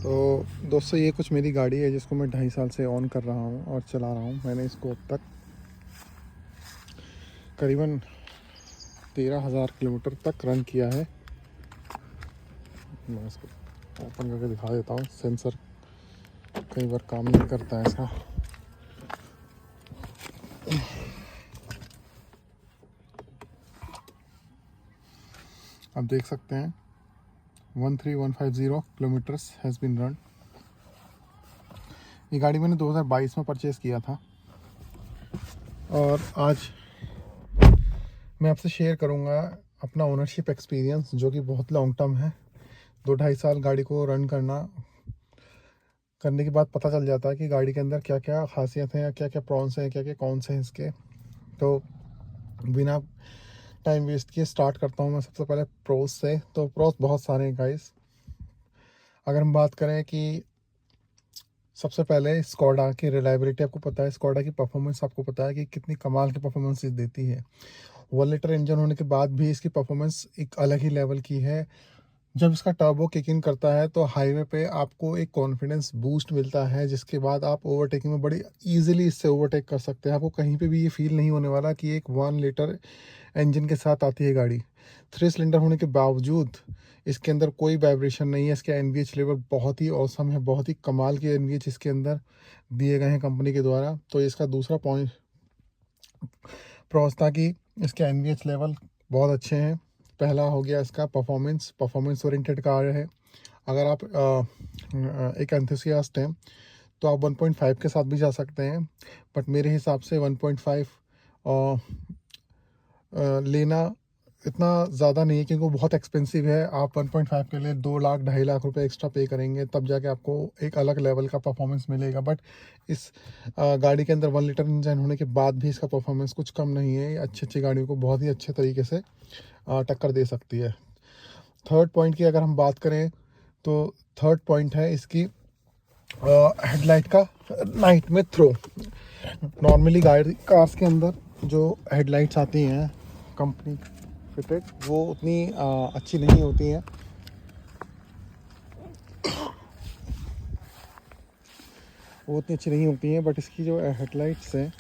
तो दोस्तों ये कुछ मेरी गाड़ी है जिसको मैं 2.5 साल से ऑन कर रहा हूँ और चला रहा हूँ। मैंने इसको अब तक करीबन 13,000 किलोमीटर तक रन किया है। मैं इसको ओपन करके दिखा देता हूँ। सेंसर कई बार काम नहीं करता है ऐसा। आप देख सकते हैं 13,150 किलोमीटर्स हैज़ बीन रन। ये गाड़ी मैंने 2022 में परचेज़ किया था और आज मैं आपसे शेयर करूंगा अपना ओनरशिप एक्सपीरियंस, जो कि बहुत लॉन्ग टर्म है। 2-2.5 साल गाड़ी को रन करने के बाद पता चल जाता है कि गाड़ी के अंदर क्या क्या खासियत हैं, क्या क्या प्रॉन्स हैं, क्या क्या कॉन्स हैं इसके। तो बिना टाइम वेस्ट किए स्टार्ट करता हूं मैं सबसे पहले प्रोस से। तो प्रोस बहुत सारे हैं गाइस। अगर हम बात करें कि सबसे पहले स्कोडा की रिलायबिलिटी आपको पता है, स्कोडा की परफॉर्मेंस आपको पता है कि कितनी कमाल की परफॉर्मेंस देती है। 1 लीटर इंजन होने के बाद भी इसकी परफॉर्मेंस एक अलग ही लेवल की है। जब इसका टर्बो किक इन करता है तो हाईवे पे आपको एक कॉन्फिडेंस बूस्ट मिलता है, जिसके बाद आप ओवरटेकिंग में बड़ी इजीली इससे ओवरटेक कर सकते हैं। आपको कहीं पे भी ये फील नहीं होने वाला कि एक 1 लीटर इंजन के साथ आती है गाड़ी। 3 सिलेंडर होने के बावजूद इसके अंदर कोई वाइब्रेशन नहीं है। इसके एनवीएच लेवल बहुत ही औसम है, बहुत ही कमाल के एनवीएच इसके अंदर दिए गए हैं कंपनी के द्वारा। तो इसका दूसरा पॉइंट प्रोस था कि इसके एनवीएच लेवल बहुत अच्छे हैं। पहला हो गया इसका परफॉर्मेंस ओरिएंटेड कार है। अगर आप एक एंथुसियास्ट हैं तो आप 1.5 के साथ भी जा सकते हैं, बट मेरे हिसाब से 1.5 लेना इतना ज़्यादा नहीं है, क्योंकि वो बहुत एक्सपेंसिव है। आप 1.5 के लिए 2 लाख 2.5 लाख रुपए एक्स्ट्रा पे करेंगे, तब जाके आपको एक अलग लेवल का परफॉर्मेंस मिलेगा। बट इस गाड़ी के अंदर 1 लीटर इंजन होने के बाद भी इसका परफॉर्मेंस कुछ कम नहीं है। ये अच्छी अच्छी गाड़ियों को बहुत ही अच्छे तरीके से टक्कर दे सकती है। थर्ड पॉइंट की अगर हम बात करें तो थर्ड पॉइंट है इसकी हेडलाइट का नाइट में थ्रो। नॉर्मली गाड़ी कार्स के अंदर जो हेडलाइट्स आती हैं कंपनी फिटेड, वो उतनी अच्छी नहीं होती हैं। बट इसकी जो हेडलाइट्स हैं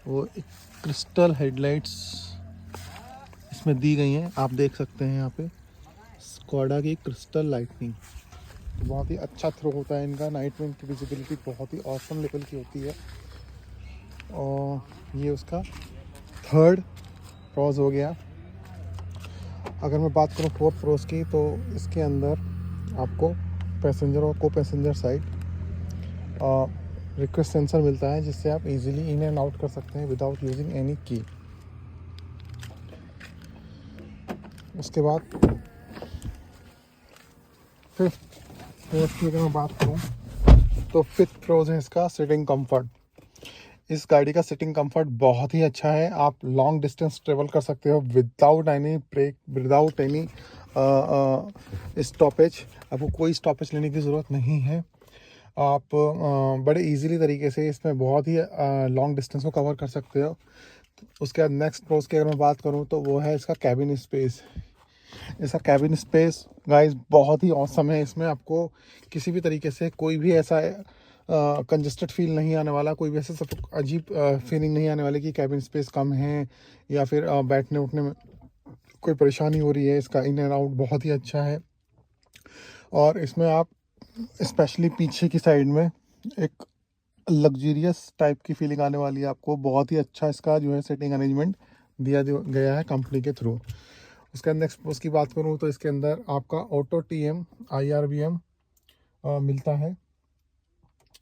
वो एक क्रिस्टल हेडलाइट्स इसमें दी गई हैं। आप देख सकते हैं यहाँ पे स्कोडा की क्रिस्टल लाइटनिंग। बहुत ही अच्छा थ्रो होता है इनका। नाइट में इनकी विजिबिलिटी बहुत ही ऑसम लेवल की होती है। और ये उसका थर्ड प्रोस हो गया। अगर मैं बात करूँ फोर्थ प्रोस की, तो इसके अंदर आपको पैसेंजर और को पैसेंजर साइड रिक्वेस्ट सेंसर मिलता है, जिससे आप इजीली इन एंड आउट कर सकते हैं विदाउट यूजिंग एनी की। उसके बाद फिफ्थ प्रोस की अगर मैं बात करूँ तो फिफ्थ प्रोस है इसका सिटिंग कंफर्ट। इस गाड़ी का सिटिंग कंफर्ट बहुत ही अच्छा है। आप लॉन्ग डिस्टेंस ट्रेवल कर सकते हो without any break, without any stoppage. आपको कोई स्टॉपेज लेने की ज़रूरत नहीं है। आप बड़े इजीली तरीके से इसमें बहुत ही लॉन्ग डिस्टेंस को कवर कर सकते हो। उसके बाद नेक्स्ट प्रोस की अगर मैं बात करूँ तो वो है इसका कैबिन स्पेस। इसका कैबिन स्पेस गाइस बहुत ही ऑसम है। इसमें आपको किसी भी तरीके से कोई भी ऐसा कंजस्टेड फील नहीं आने वाला, कोई भी ऐसा सब अजीब फीलिंग नहीं आने वाली कि कैबिन स्पेस कम है या फिर बैठने उठने में कोई परेशानी हो रही है। इसका इन एंड आउट बहुत ही अच्छा है। और इसमें आप स्पेशली पीछे की साइड में एक लग्जरियस टाइप की फीलिंग आने वाली है आपको। बहुत ही अच्छा इसका जो है सेटिंग अरेंजमेंट दिया गया है कंपनी के थ्रू। उसके अंदर नेक्स्ट उसकी बात करूँ तो इसके अंदर आपका ऑटो TM IRBM मिलता है,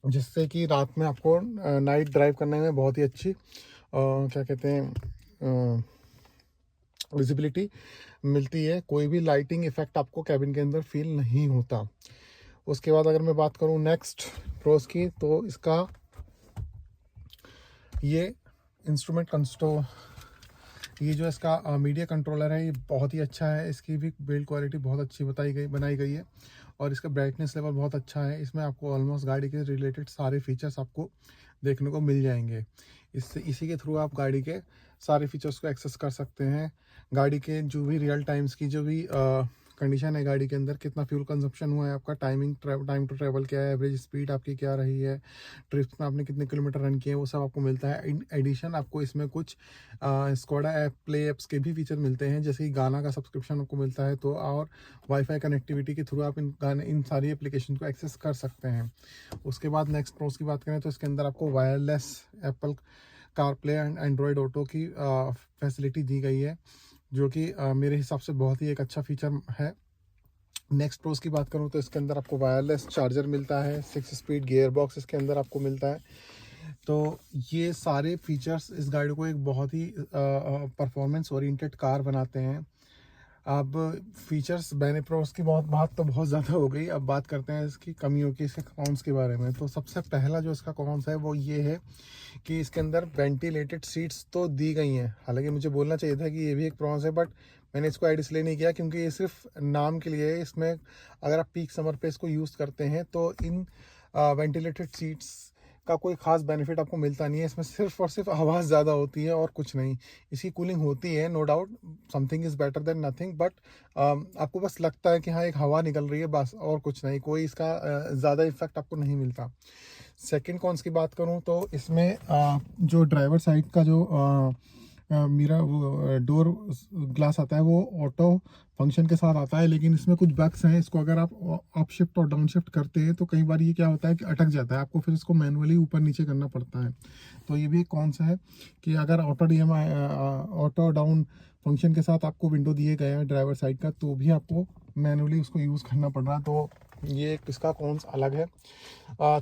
जिससे कि रात में आपको नाइट ड्राइव करने में बहुत ही अच्छी क्या कहते हैं विजिबिलिटी मिलती है। कोई भी लाइटिंग इफेक्ट आपको कैबिन के अंदर फील नहीं होता। उसके बाद अगर मैं बात करूँ नेक्स्ट प्रोस की, तो इसका ये इंस्ट्रूमेंट कंट्रोल, ये जो इसका मीडिया कंट्रोलर है, ये बहुत ही अच्छा है। इसकी भी बिल्ड क्वालिटी बहुत अच्छी बनाई गई है और इसका ब्राइटनेस लेवल बहुत अच्छा है। इसमें आपको ऑलमोस्ट गाड़ी के रिलेटेड सारे फीचर्स आपको देखने को मिल जाएंगे। इसी के थ्रू आप गाड़ी के सारे फीचर्स को एक्सेस कर सकते हैं। गाड़ी के जो भी रियल टाइम्स की जो भी कंडीशन है गाड़ी के अंदर, कितना फ्यूल कंजप्शन हुआ है आपका, टाइम टू ट्रैवल क्या है, एवरेज स्पीड आपकी क्या रही है, ट्रिप्स में आपने कितने किलोमीटर रन किए, वो सब आपको मिलता है। इन एडिशन आपको इसमें कुछ स्कोडा ऐप प्ले ऐप्स के भी फीचर मिलते हैं, जैसे कि गाना का सब्सक्रिप्शन आपको मिलता है, तो और वाईफाई कनेक्टिविटी के थ्रू आप इन सारी एप्लीकेशन को एक्सेस कर सकते हैं। उसके बाद नेक्स्ट प्रोस की बात करें तो इसके अंदर आपको wireless Apple CarPlay and Android auto की फैसिलिटी दी गई है, जो कि मेरे हिसाब से बहुत ही एक अच्छा फीचर है। नेक्स्ट प्रोस की बात करूं तो इसके अंदर आपको वायरलेस चार्जर मिलता है, 6 स्पीड गियर बॉक्स इसके अंदर आपको मिलता है। तो ये सारे फीचर्स इस गाड़ी को एक बहुत ही परफॉर्मेंस ओरिएंटेड कार बनाते हैं। अब फीचर्स मैंने प्रोस की बात तो बहुत ज़्यादा हो गई, अब बात करते हैं इसकी कमियों की, इसके कॉन्स के बारे में। तो सबसे पहला जो इसका कॉन्स है वो ये है कि इसके अंदर वेंटिलेटेड सीट्स तो दी गई हैं, हालांकि मुझे बोलना चाहिए था कि ये भी एक प्रॉन्स है, बट मैंने इसको ऐड इसलिए नहीं किया क्योंकि ये सिर्फ नाम के लिए है। इसमें अगर आप पीक समर पे इसको यूज़ करते हैं तो इन वेंटिलेटेड सीट्स का कोई ख़ास बेनिफिट आपको मिलता नहीं है। इसमें सिर्फ और सिर्फ आवाज़ ज़्यादा होती है और कुछ नहीं। इसकी कूलिंग होती है, no doubt, something is better than nothing, but आपको बस लगता है कि हाँ एक हवा निकल रही है बस, और कुछ नहीं, कोई इसका ज़्यादा इफेक्ट आपको नहीं मिलता। सेकंड कॉन्स की बात करूं तो इसमें जो ड्राइवर साइड का जो मेरा वो डोर ग्लास आता है वो ऑटो फंक्शन के साथ आता है, लेकिन इसमें कुछ बग्स हैं। इसको अगर आप अप शिफ्ट और डाउन शिफ्ट करते हैं तो कई बार ये क्या होता है कि अटक जाता है, आपको फिर इसको मैनुअली ऊपर नीचे करना पड़ता है। तो ये भी एक कौन सा है कि अगर ऑटो डाउन फंक्शन के साथ आपको विंडो दिए गए हैं ड्राइवर साइड का, तो भी आपको मैनुअली उसको यूज़ करना पड़ रहा है। तो ये एक इसका कॉन्स अलग है।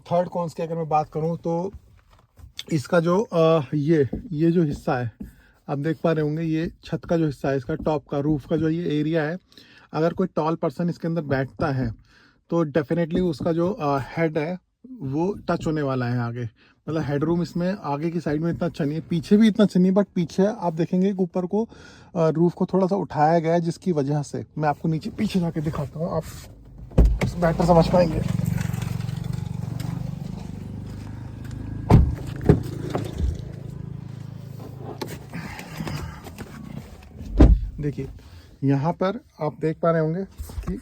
थर्ड कॉन्स की अगर मैं बात करूं तो इसका जो ये जो हिस्सा है आप देख पा रहे होंगे, ये छत का जो हिस्सा है, इसका टॉप का रूफ का जो ये एरिया है, अगर कोई टॉल पर्सन इसके अंदर बैठता है तो डेफिनेटली उसका जो हेड है वो टच होने वाला है आगे। मतलब हेड रूम इसमें आगे की साइड में इतना अच्छा नहीं है, पीछे भी इतना अच्छा नहीं है, बट पीछे आप देखेंगे कि ऊपर को रूफ को थोड़ा सा उठाया गया है, जिसकी वजह से मैं आपको नीचे पीछे जाके दिखाता हूँ, आप बेटर समझ पाएंगे। देखिए यहाँ पर आप देख पा रहे होंगे कि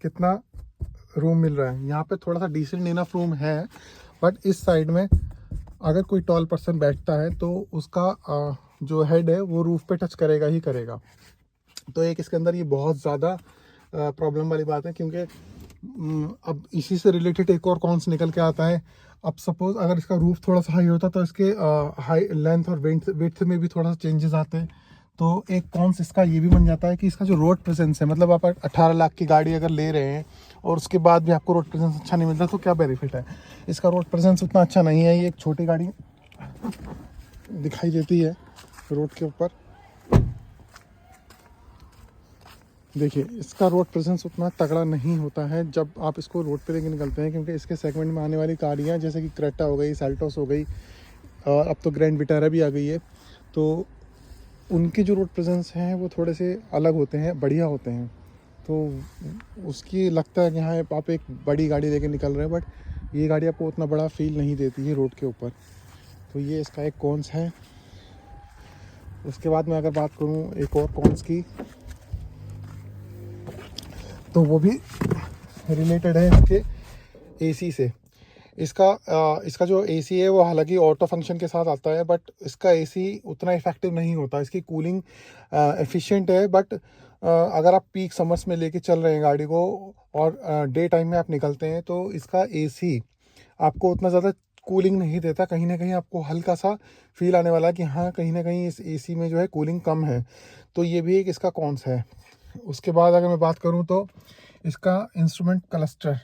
कितना रूम मिल रहा है। यहाँ पे थोड़ा सा डिसेंट इनफ रूम है, बट इस साइड में अगर कोई टॉल पर्सन बैठता है तो उसका जो हेड है वो रूफ पे टच करेगा ही करेगा। तो एक इसके अंदर ये बहुत ज़्यादा प्रॉब्लम वाली बात है, क्योंकि अब इसी से रिलेटेड एक और कॉन्स निकल के आता है। अब सपोज अगर इसका रूफ थोड़ा सा हाई होता तो इसके हाई लेंथ और विड्थ में भी थोड़ा सा चेंजेस आते हैं। तो एक कॉन्स इसका ये भी बन जाता है कि इसका जो रोड प्रेजेंस है, मतलब आप 18 लाख की गाड़ी अगर ले रहे हैं और उसके बाद भी आपको रोड प्रेजेंस अच्छा नहीं मिलता तो क्या बेनिफिट है। इसका रोड प्रेजेंस उतना अच्छा नहीं है। ये एक छोटी गाड़ी दिखाई देती है रोड के ऊपर, देखिए इसका रोड प्रेजेंस उतना तगड़ा नहीं होता है जब आप इसको रोड पे लेके निकलते हैं, क्योंकि इसके सेगमेंट में आने वाली गाड़ियाँ जैसे कि क्रेटा हो गई, सेल्टोस हो गई, और अब तो ग्रैंड विटारा भी आ गई है, तो उनके जो रोड प्रेजेंस हैं वो थोड़े से अलग होते हैं, बढ़िया होते हैं। तो उसकी लगता है कि हाँ आप एक बड़ी गाड़ी लेके निकल रहे हैं, बट ये गाड़ी आपको उतना बड़ा फील नहीं देती है रोड के ऊपर। तो ये इसका एक कॉन्स है। उसके बाद मैं अगर बात करूँ एक और कॉन्स की, तो वो भी रिलेटेड है इसके एसी से। इसका जो एसी है वो हालांकि ऑटो फंक्शन के साथ आता है, बट इसका एसी उतना इफेक्टिव नहीं होता। इसकी कूलिंग एफिशिएंट है, बट अगर आप पीक समर्स में लेके चल रहे हैं गाड़ी को और डे टाइम में आप निकलते हैं तो इसका एसी आपको उतना ज़्यादा कूलिंग नहीं देता। कहीं ना कहीं आपको हल्का सा फील आने वाला है कि हाँ कहीं ना कहीं इस एसी में जो है कूलिंग कम है। तो ये भी एक इसका कॉन्स है। उसके बाद अगर मैं बात करूँ तो इसका इंस्ट्रूमेंट क्लस्टर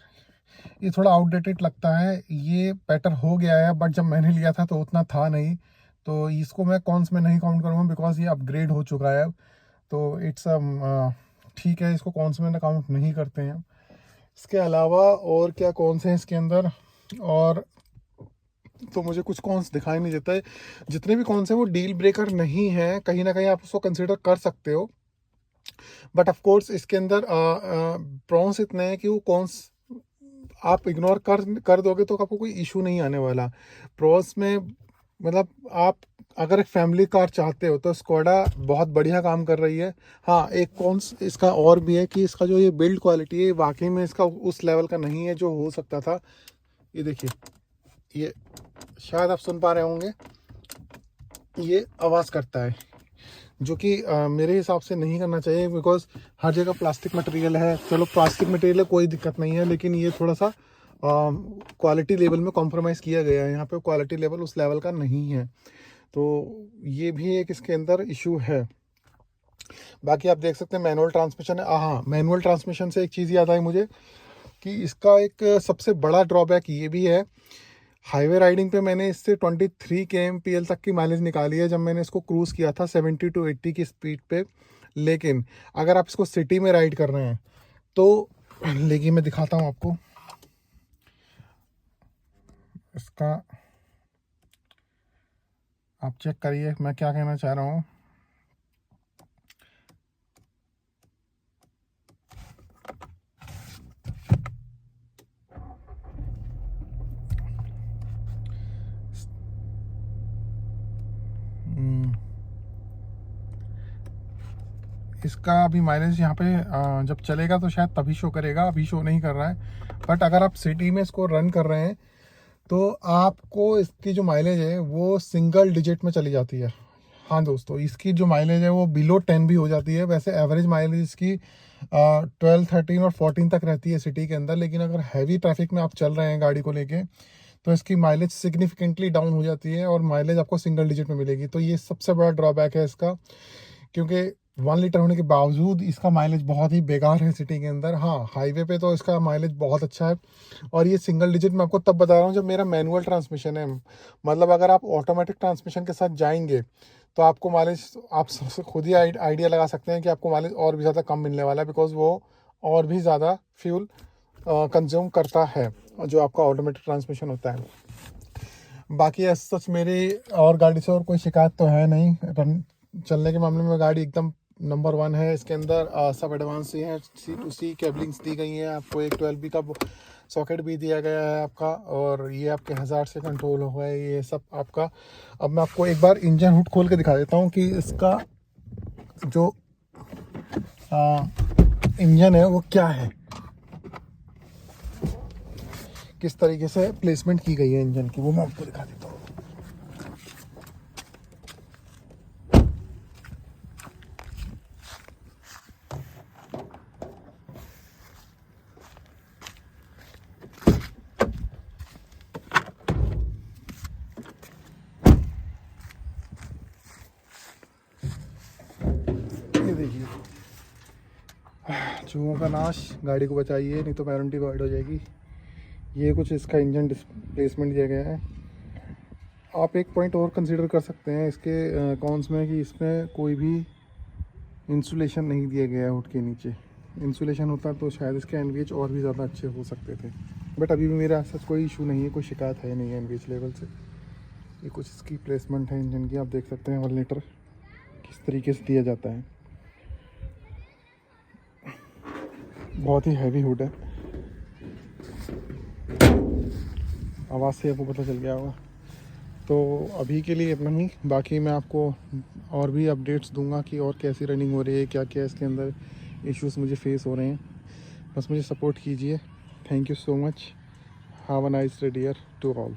ये थोड़ा आउटडेटेड लगता है। ये बेटर हो गया है, बट जब मैंने लिया था तो उतना था नहीं, तो इसको मैं कॉन्स में नहीं काउंट करूँगा बिकॉज ये अपग्रेड हो चुका है अब। तो इट्स ठीक है, इसको कॉन्स में काउंट नहीं करते हैं। इसके अलावा और क्या कॉन्स हैं इसके अंदर, और तो मुझे कुछ कॉन्स दिखाई नहीं देता है। जितने भी कॉन्स हैं वो डील ब्रेकर नहीं है, कहीं ना कहीं आप उसको कंसिडर कर सकते हो, बट ऑफ कोर्स इसके अंदर प्रॉन्स इतने हैं कि वो कॉन्स आप इग्नोर कर दोगे तो आपको कोई इशू नहीं आने वाला। प्रॉन्स में मतलब आप अगर एक फैमिली कार चाहते हो तो स्कोडा बहुत बढ़िया काम कर रही है। हाँ, एक कौन इसका और भी है कि इसका जो ये बिल्ड क्वालिटी है वाकई में इसका उस लेवल का नहीं है जो हो सकता था। ये देखिए, ये शायद आप सुन पा रहे होंगे, ये आवाज़ करता है, जो कि मेरे हिसाब से नहीं करना चाहिए, बिकॉज हर जगह प्लास्टिक मटेरियल है। चलो प्लास्टिक मटेरियल है, कोई दिक्कत नहीं है, लेकिन ये थोड़ा सा क्वालिटी लेवल में कॉम्प्रोमाइज़ किया गया है। यहाँ पे क्वालिटी लेवल उस लेवल का नहीं है, तो ये भी एक इसके अंदर इशू है। बाकी आप देख सकते हैं मैनुअल ट्रांसमिशन है। हाँ, मैनुअल ट्रांसमिशन से एक चीज़ याद आई मुझे कि इसका एक सबसे बड़ा ड्रॉबैक ये भी है। हाईवे राइडिंग पे मैंने इससे 23 kmpl तक की माइलेज निकाली है जब मैंने इसको क्रूज़ किया था 70 to 80 की स्पीड पे। लेकिन अगर आप इसको सिटी में राइड कर रहे हैं तो, लेकिन मैं दिखाता हूँ आपको इसका, आप चेक करिए मैं क्या कहना चाह रहा हूँ। इसका अभी माइलेज यहाँ पे जब चलेगा तो शायद तभी शो करेगा, अभी शो नहीं कर रहा है। बट अगर आप सिटी में इसको रन कर रहे हैं तो आपको इसकी जो माइलेज है वो सिंगल डिजिट में चली जाती है। हाँ दोस्तों, इसकी जो माइलेज है वो बिलो 10 भी हो जाती है। वैसे एवरेज माइलेज इसकी 12, 13 और 14 तक रहती है सिटी के अंदर, लेकिन अगर हैवी ट्रैफिक में आप चल रहे हैं गाड़ी को लेके तो इसकी माइलेज सिग्निफिकेंटली डाउन हो जाती है और माइलेज आपको सिंगल डिजिट में मिलेगी। तो ये सबसे बड़ा ड्रॉबैक है इसका, क्योंकि 1 लीटर होने के बावजूद इसका माइलेज बहुत ही बेकार है सिटी के अंदर। हाँ, हाईवे पे तो इसका माइलेज बहुत अच्छा है, और ये सिंगल डिजिट मैं आपको तब बता रहा हूँ जब मेरा मैनुअल ट्रांसमिशन है। मतलब अगर आप ऑटोमेटिक ट्रांसमिशन के साथ जाएंगे तो आपको माइलेज, आप खुद ही आइडिया लगा सकते हैं कि आपको माइलेज और भी ज़्यादा कम मिलने वाला है, बिकॉज वो और भी ज़्यादा फ्यूल कंज्यूम करता है जो आपका ऑटोमेटिक ट्रांसमिशन होता है। बाकी ऐसा सच मेरी और गाड़ी से और कोई शिकायत तो है नहीं। चलने के मामले में गाड़ी एकदम नंबर 1 है। इसके अंदर सब एडवांस ही है, C2C केबलिंग्स दी गई हैं आपको। एक 12B का सॉकेट भी दिया गया है आपका, और ये आपके हज़ार से कंट्रोल हो गए ये सब आपका। अब मैं आपको एक बार इंजन हुड खोल के दिखा देता हूँ कि इसका जो इंजन है वो क्या है, किस तरीके से प्लेसमेंट की गई है इंजन की, वो मैं आपको दिखा देता हूँ। ये देखिए, चूहों का नाश, गाड़ी को बचाइए नहीं तो वारंटी वाइड हो जाएगी। ये कुछ इसका इंजन प्लेसमेंट दिया गया है। आप एक पॉइंट और कंसीडर कर सकते हैं इसके कॉन्स में, कि इसमें कोई भी इंसुलेशन नहीं दिया गया है हुड के नीचे। इंसुलेशन होता तो शायद इसके एनवीएच और भी ज़्यादा अच्छे हो सकते थे, बट अभी भी मेरा ऐसा कोई इशू नहीं है, कोई शिकायत है नहीं है एनवीएच लेवल से। ये कुछ इसकी प्लेसमेंट है इंजन की, आप देख सकते हैं ऑलनेटर किस तरीके से दिया जाता है। बहुत ही हैवी हुड है, आवाज़ से आपको पता चल गया होगा। तो अभी के लिए इतना ही, बाकी मैं आपको और भी अपडेट्स दूंगा कि और कैसी रनिंग हो रही है, क्या क्या इसके अंदर इश्यूज मुझे फेस हो रहे हैं। बस मुझे सपोर्ट कीजिए। Thank you so much. Have a nice day dear to all.